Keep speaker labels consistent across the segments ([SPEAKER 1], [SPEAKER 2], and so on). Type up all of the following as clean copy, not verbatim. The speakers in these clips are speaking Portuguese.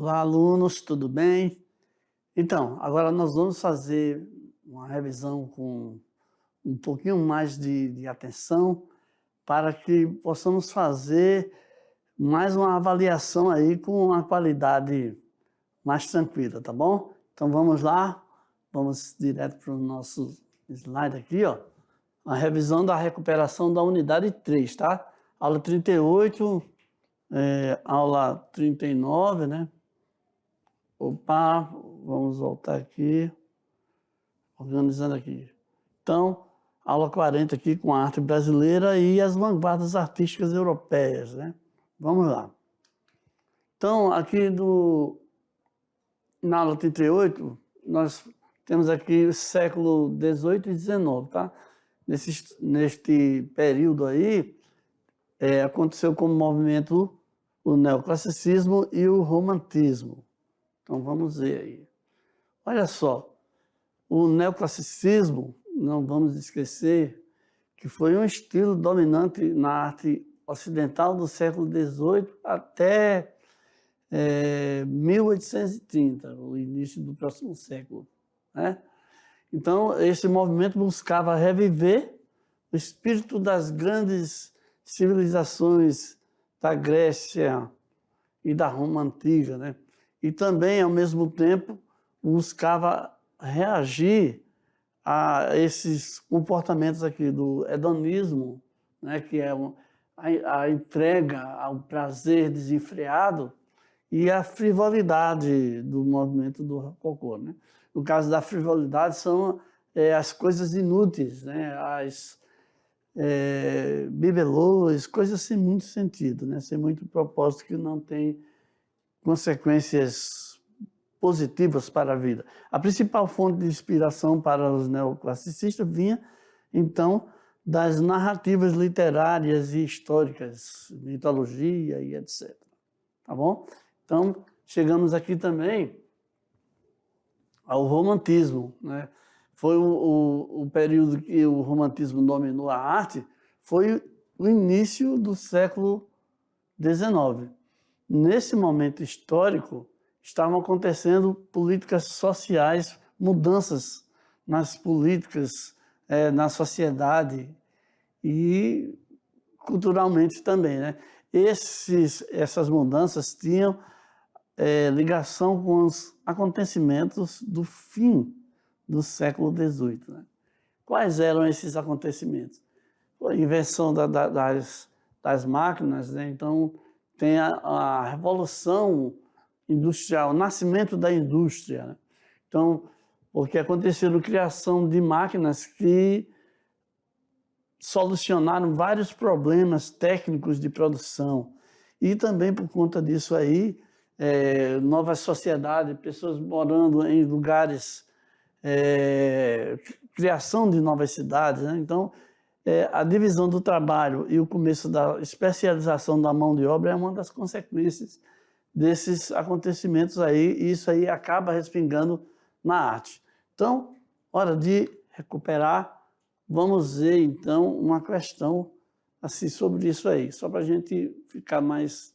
[SPEAKER 1] Olá, alunos, tudo bem? Então, agora nós vamos fazer uma revisão com um pouquinho mais de atenção para que possamos fazer mais uma avaliação aí com uma qualidade mais tranquila, tá bom? Então vamos lá, vamos direto para o nosso slide aqui, ó. A revisão da recuperação da unidade 3, tá? Aula 38, aula 39, né? Opa, vamos voltar aqui, organizando aqui. Então, aula 40 aqui com a arte brasileira e as vanguardas artísticas europeias, né? Vamos lá. Então, aqui na aula 38, nós temos aqui o século XVIII e XIX, tá? Neste período aí, aconteceu como movimento o neoclassicismo e o romantismo. Então, vamos ver aí. Olha só, o neoclassicismo, não vamos esquecer, que foi um estilo dominante na arte ocidental do século XVIII até 1830, o início do próximo século, né? Então, esse movimento buscava reviver o espírito das grandes civilizações da Grécia e da Roma antiga, né? E também, ao mesmo tempo, buscava reagir a esses comportamentos aqui do hedonismo, né? Que é a entrega ao prazer desenfreado e a frivolidade do movimento do Rococó, né? No caso da frivolidade, são as coisas inúteis, né? As bibelôs, coisas sem muito sentido, né? Sem muito propósito, que não tem consequências positivas para a vida. A principal fonte de inspiração para os neoclassicistas vinha, então, das narrativas literárias e históricas, mitologia e etc. Tá bom? Então, chegamos aqui também ao romantismo, né? Foi o período que o romantismo dominou a arte, foi o início do século XIX. Nesse momento histórico, estavam acontecendo políticas sociais, mudanças nas políticas, na sociedade e culturalmente também, né? Essas mudanças tinham ligação com os acontecimentos do fim do século XVIII, né? Quais eram esses acontecimentos? A invenção das máquinas, né? Então, tem a revolução industrial, o nascimento da indústria, né? Então, porque aconteceram a criação de máquinas que solucionaram vários problemas técnicos de produção. E também, por conta disso aí, novas sociedades, pessoas morando em lugares, criação de novas cidades, né? Então, a divisão do trabalho e o começo da especialização da mão de obra é uma das consequências desses acontecimentos aí, e isso aí acaba respingando na arte. Então, hora de recuperar. Vamos ver, então, uma questão assim, sobre isso aí, só para a gente ficar mais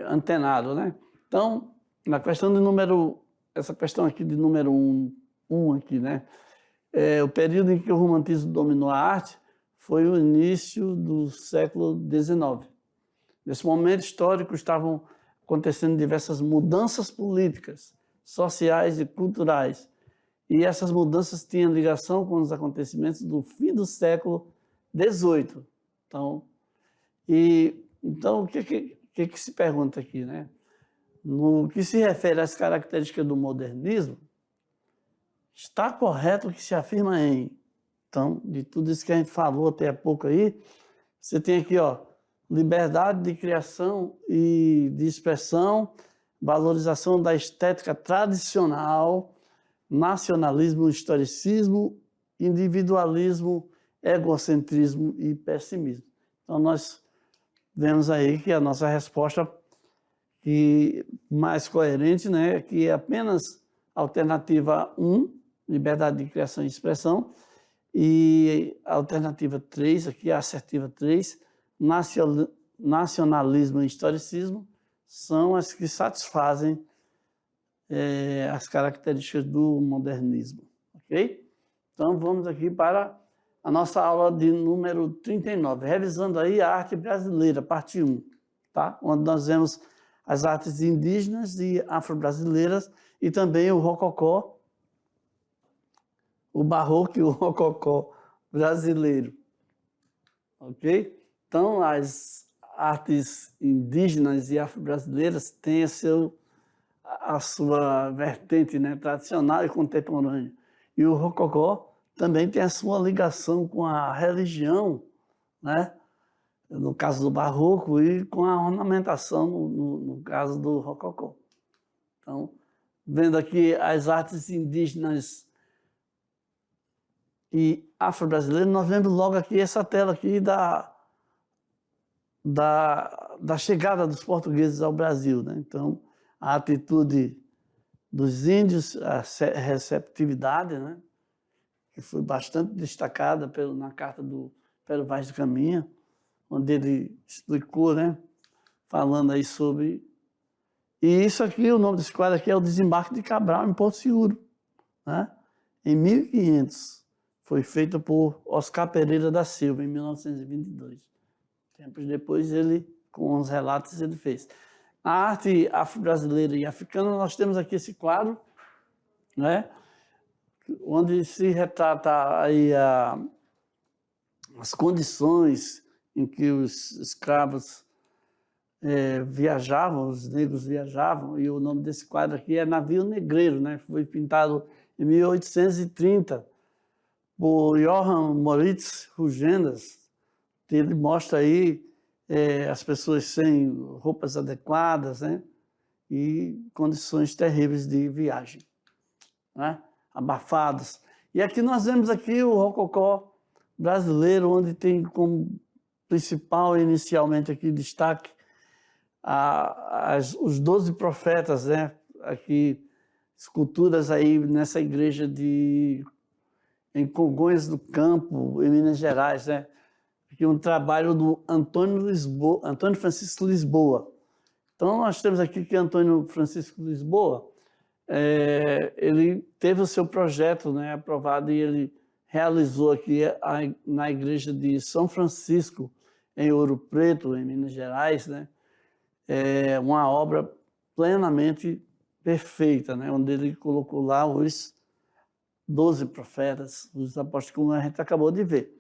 [SPEAKER 1] antenado, né? Então, na questão essa questão aqui de número 1 aqui, né? O período em que o romantismo dominou a arte foi o início do século XIX. Nesse momento histórico estavam acontecendo diversas mudanças políticas, sociais e culturais. E essas mudanças tinham ligação com os acontecimentos do fim do século XVIII. Então o que se pergunta aqui, né? No que se refere às características do modernismo, está correto o que se afirma em... Então, de tudo isso que a gente falou até há pouco aí, você tem aqui, ó, liberdade de criação e de expressão, valorização da estética tradicional, nacionalismo, historicismo, individualismo, egocentrismo e pessimismo. Então, nós vemos aí que a nossa resposta mais coerente, né, que é apenas a alternativa 1, liberdade de criação e expressão, e a alternativa 3, aqui a assertiva 3, nacionalismo e historicismo, são as que satisfazem as características do modernismo, ok? Então, vamos aqui para a nossa aula de número 39, revisando aí a arte brasileira, parte 1, tá? Onde nós vemos as artes indígenas e afro-brasileiras e também o rococó, o barroco e o rococó brasileiro, ok? Então, as artes indígenas e afro-brasileiras têm a sua vertente, né, tradicional e contemporânea. E o rococó também tem a sua ligação com a religião, né, no caso do barroco, e com a ornamentação, no caso do rococó. Então, vendo aqui as artes indígenas e afro-brasileiras, nós vemos logo aqui essa tela aqui da chegada dos portugueses ao Brasil, né? Então, a atitude dos índios, a receptividade, né? Que foi bastante destacada na carta do Pero Vaz de Caminha, onde ele explicou, né? Falando aí sobre... E isso aqui, o nome desse quadro aqui é o Desembarque de Cabral em Porto Seguro, né? Em 1500. Foi feito por Oscar Pereira da Silva, em 1922. Tempos depois, com os relatos, ele fez. A arte afro-brasileira e africana, nós temos aqui esse quadro, né, onde se retrata aí as condições em que os escravos viajavam, os negros viajavam, e o nome desse quadro aqui é Navio Negreiro, né? Foi pintado em 1830 por Johann Moritz Rugendas. Ele mostra aí as pessoas sem roupas adequadas, né? E condições terríveis de viagem, né? Abafados. E aqui nós vemos aqui o rococó brasileiro, onde tem como principal, inicialmente aqui, destaque os 12 profetas, né? Aqui, esculturas aí nessa igreja em Congonhas do Campo, em Minas Gerais, né? Aqui um trabalho do Antônio Francisco Lisboa. Então, nós temos aqui que Antônio Francisco Lisboa, ele teve o seu projeto, né, aprovado, e ele realizou aqui na igreja de São Francisco, em Ouro Preto, em Minas Gerais, né, uma obra plenamente perfeita, né, onde ele colocou lá os 12 profetas, os apóstolos, como a gente acabou de ver.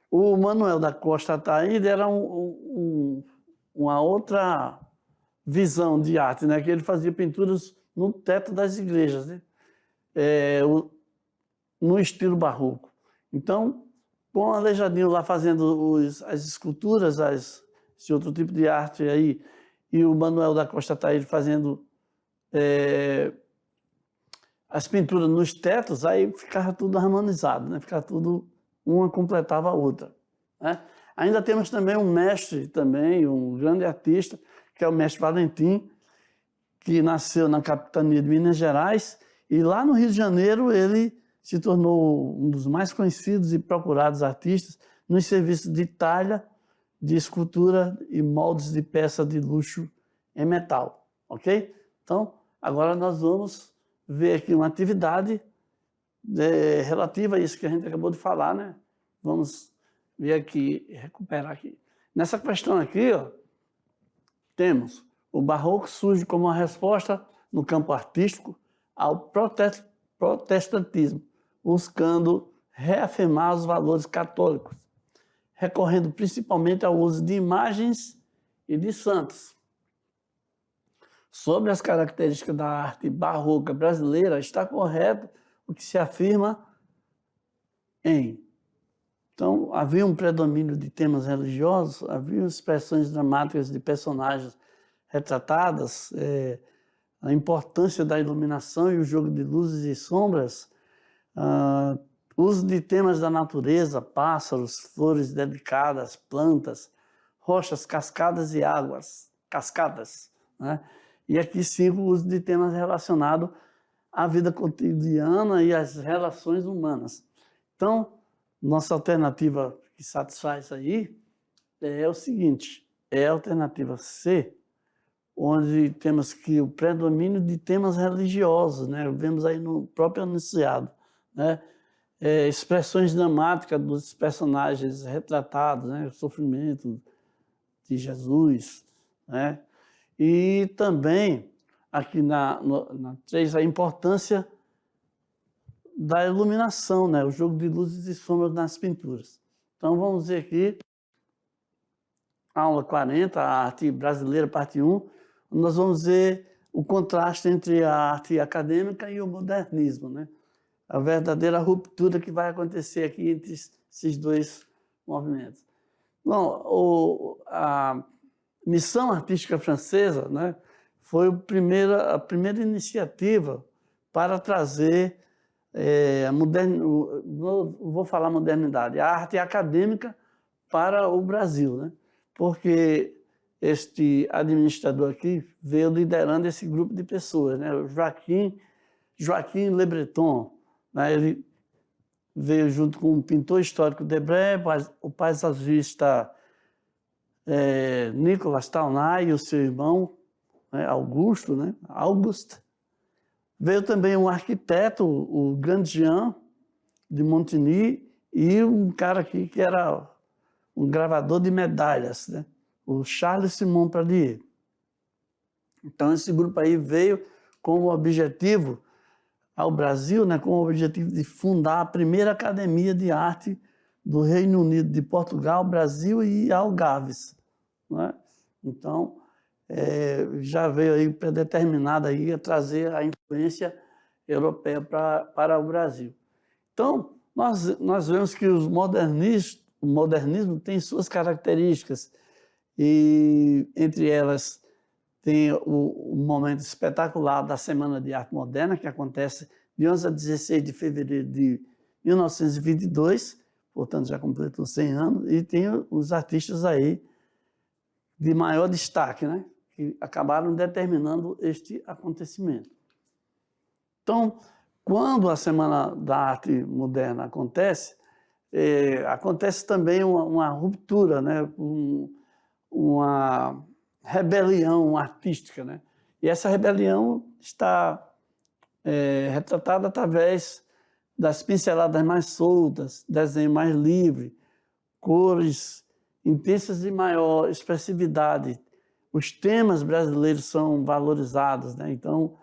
[SPEAKER 1] O Manuel da Costa Ataíde era uma outra visão de arte, né? Que ele fazia pinturas no teto das igrejas, né? No estilo barroco. Então, com o Aleijadinho lá fazendo as esculturas, esse outro tipo de arte aí, e o Manuel da Costa Ataíde fazendo as pinturas nos tetos, aí ficava tudo harmonizado, né? Ficava tudo... Uma completava a outra, né? Ainda temos também um mestre, um grande artista, que é o mestre Valentim, que nasceu na capitania de Minas Gerais, e lá no Rio de Janeiro ele se tornou um dos mais conhecidos e procurados artistas nos serviços de talha, de escultura e moldes de peça de luxo em metal, ok? Então, agora nós vamos ver aqui uma atividade relativa a isso que a gente acabou de falar, né? Vamos ver aqui, recuperar aqui. Nessa questão aqui, ó, temos o barroco surge como uma resposta no campo artístico ao protestantismo, buscando reafirmar os valores católicos, recorrendo principalmente ao uso de imagens e de santos. Sobre as características da arte barroca brasileira, está correto o que se afirma Então, havia um predomínio de temas religiosos, havia expressões dramáticas de personagens retratadas, a importância da iluminação e o jogo de luzes e sombras, uso de temas da natureza, pássaros, flores delicadas, plantas, rochas, cascadas e cascadas, né? E aqui 5, o uso de temas relacionados à vida cotidiana e às relações humanas. Então, nossa alternativa que satisfaz aí é o seguinte, é a alternativa C, onde temos que o predomínio de temas religiosos, né? Vemos aí no próprio enunciado, né? Expressões dramáticas dos personagens retratados, né? O sofrimento de Jesus, né? E também, aqui na 3, a importância da iluminação, né? O jogo de luzes e sombras nas pinturas. Então, vamos ver aqui, aula 40, a arte brasileira, parte 1, nós vamos ver o contraste entre a arte acadêmica e o modernismo, né? A verdadeira ruptura que vai acontecer aqui entre esses dois movimentos. Bom, a missão artística francesa, né, foi a primeira iniciativa para trazer vou falar modernidade, a arte acadêmica para o Brasil, né? Porque este administrador aqui veio liderando esse grupo de pessoas, né? O Joaquim Le Breton, né? Ele veio junto com o pintor histórico Debré, o paisagista Nicolas Taunay e o seu irmão, né? Augusto, né? Auguste. Veio também um arquiteto, o Grandjean de Montigny, e um cara aqui que era um gravador de medalhas, né? O Charles Simon Pradier. Então, esse grupo aí veio com o objetivo ao Brasil, né, com o objetivo de fundar a primeira academia de arte do Reino Unido, de Portugal, Brasil e Algarves, né? Então, já veio aí predeterminada aí a trazer a influência europeia para o Brasil. Então, nós vemos que o modernismo tem suas características, e entre elas tem o momento espetacular da Semana de Arte Moderna, que acontece de 11 a 16 de fevereiro de 1922, portanto já completou 100 anos, e tem os artistas aí de maior destaque, né, que acabaram determinando este acontecimento. Então, quando a Semana da Arte Moderna acontece, acontece também uma ruptura, né, uma rebelião artística, né? E essa rebelião está retratada através das pinceladas mais soltas, desenho mais livre, cores intensas e maior expressividade. Os temas brasileiros são valorizados, né? Então,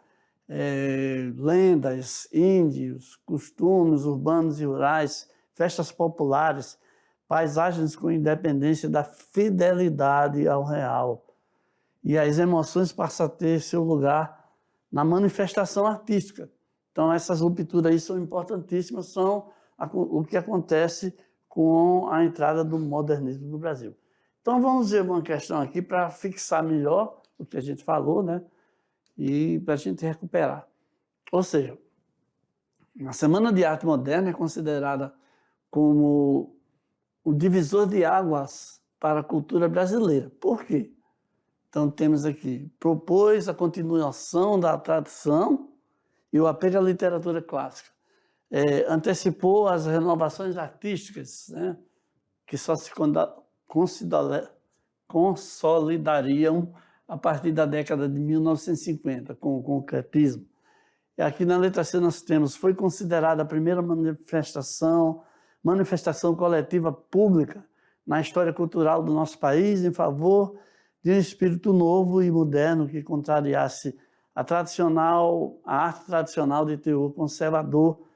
[SPEAKER 1] lendas, índios, costumes urbanos e rurais, festas populares, paisagens com independência da fidelidade ao real. E as emoções passam a ter seu lugar na manifestação artística. Então, essas rupturas aí são importantíssimas, são o que acontece com a entrada do modernismo no Brasil. Então, vamos ver uma questão aqui para fixar melhor o que a gente falou, né? E para a gente recuperar. Ou seja, a Semana de Arte Moderna é considerada como o divisor de águas para a cultura brasileira. Por quê? Então, temos aqui, propôs a continuação da tradição e o apelo à literatura clássica. Antecipou as renovações artísticas, né, que só se consolidariam a partir da década de 1950, com o concretismo. E aqui na letra C nós temos, foi considerada a primeira manifestação coletiva pública na história cultural do nosso país em favor de um espírito novo e moderno que contrariasse a arte tradicional de teor conservador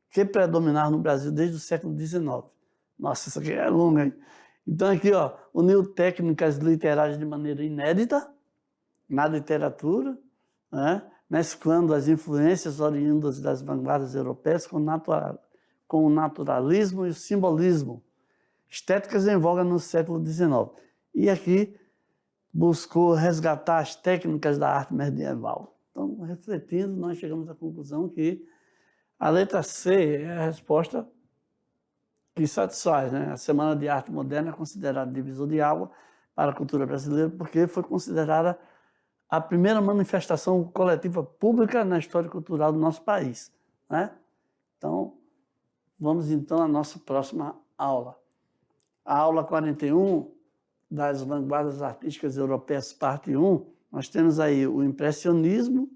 [SPEAKER 1] que predominava no Brasil desde o século XIX. Nossa, isso aqui é longo, hein? Então aqui, ó, uniu técnicas literárias de maneira inédita na literatura, né? Mesclando as influências oriundas das vanguardas europeias com o naturalismo e o simbolismo, estéticas em voga no século XIX. E aqui buscou resgatar as técnicas da arte medieval. Então, refletindo, nós chegamos à conclusão que a letra C é a resposta que satisfaz, né? A Semana de Arte Moderna é considerada divisor de água para a cultura brasileira porque foi considerada a primeira manifestação coletiva pública na história cultural do nosso país, né? Então, vamos então à nossa próxima aula. A aula 41 das vanguardas artísticas europeias, parte 1, Nós temos aí o impressionismo,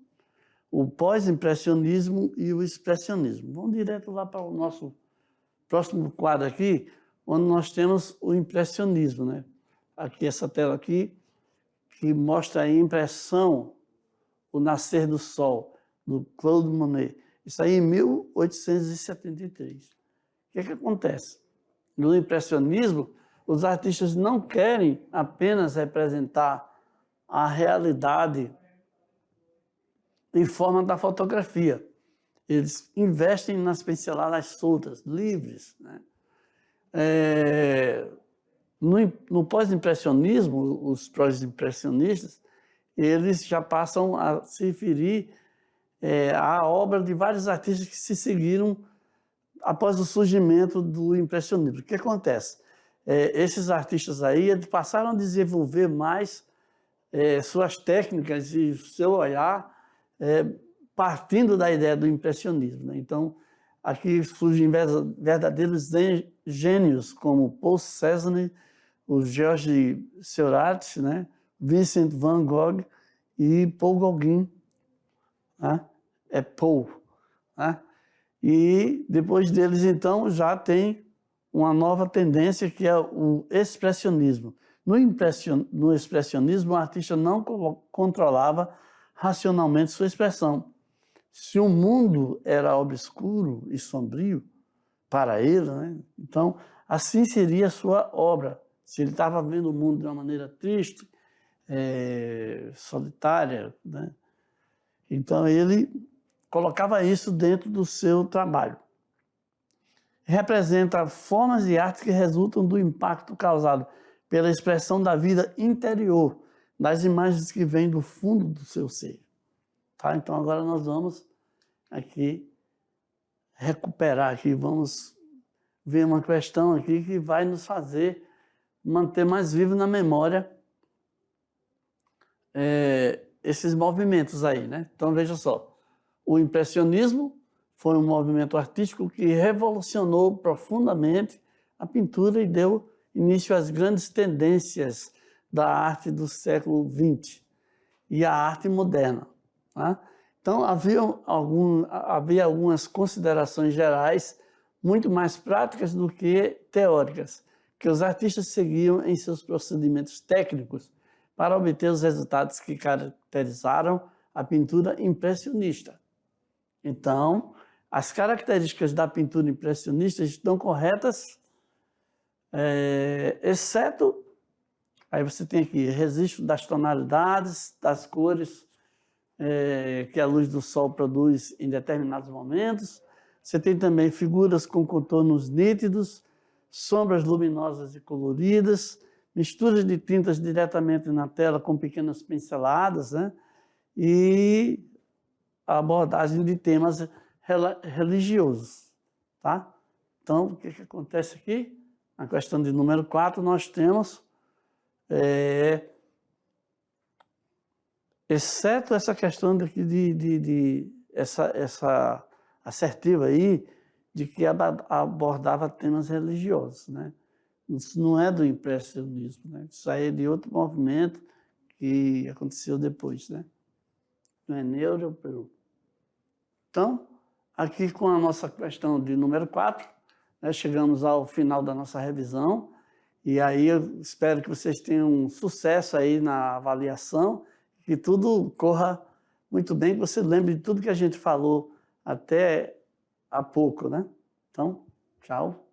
[SPEAKER 1] o pós-impressionismo e o expressionismo. Vamos direto lá para o nosso próximo quadro aqui, onde nós temos o impressionismo, né? Aqui, essa tela aqui, que mostra a impressão, o nascer do sol, do Claude Monet. Isso aí em 1873. O que acontece? No impressionismo, os artistas não querem apenas representar a realidade em forma da fotografia. Eles investem nas pinceladas soltas, livres, né? No pós-impressionismo, os pós-impressionistas, eles já passam a se referir à obra de vários artistas que se seguiram após o surgimento do impressionismo. O que acontece? Esses artistas aí, eles passaram a desenvolver mais suas técnicas e seu olhar partindo da ideia do impressionismo, né? Então, aqui surgem verdadeiros gênios como Paul Cézanne, o Georges Seurat, né? Vincent van Gogh e Paul Gauguin, né? Paul, né? E depois deles, então, já tem uma nova tendência que é o expressionismo. No expressionismo, o artista não controlava racionalmente sua expressão. Se o mundo era obscuro e sombrio para ele, né? Então, assim seria a sua obra. Se ele estava vendo o mundo de uma maneira triste, solitária, né? Então ele colocava isso dentro do seu trabalho. Representa formas de arte que resultam do impacto causado pela expressão da vida interior, das imagens que vêm do fundo do seu ser. Tá? Então agora nós vamos aqui recuperar aqui, vamos ver uma questão aqui que vai nos fazer manter mais vivo na memória esses movimentos aí, né? Então veja só, o impressionismo foi um movimento artístico que revolucionou profundamente a pintura e deu início às grandes tendências da arte do século XX e a arte moderna. Tá? Então, havia algumas considerações gerais muito mais práticas do que teóricas, que os artistas seguiam em seus procedimentos técnicos para obter os resultados que caracterizaram a pintura impressionista. Então, as características da pintura impressionista estão corretas, exceto, aí você tem aqui, registro das tonalidades, das cores que a luz do sol produz em determinados momentos. Você tem também figuras com contornos nítidos, sombras luminosas e coloridas, misturas de tintas diretamente na tela com pequenas pinceladas, né? E a abordagem de temas religiosos, tá? Então, o que acontece aqui? Na questão de número 4, nós temos, exceto essa questão daqui essa assertiva aí, de que abordava temas religiosos, né? Isso não é do impressionismo, né? Isso aí é de outro movimento que aconteceu depois, né? Não é neuro-europeu. Então, aqui com a nossa questão de número 4, né, chegamos ao final da nossa revisão, e aí eu espero que vocês tenham sucesso aí na avaliação, que tudo corra muito bem, que você lembre de tudo que a gente falou até há pouco, né? Então, tchau.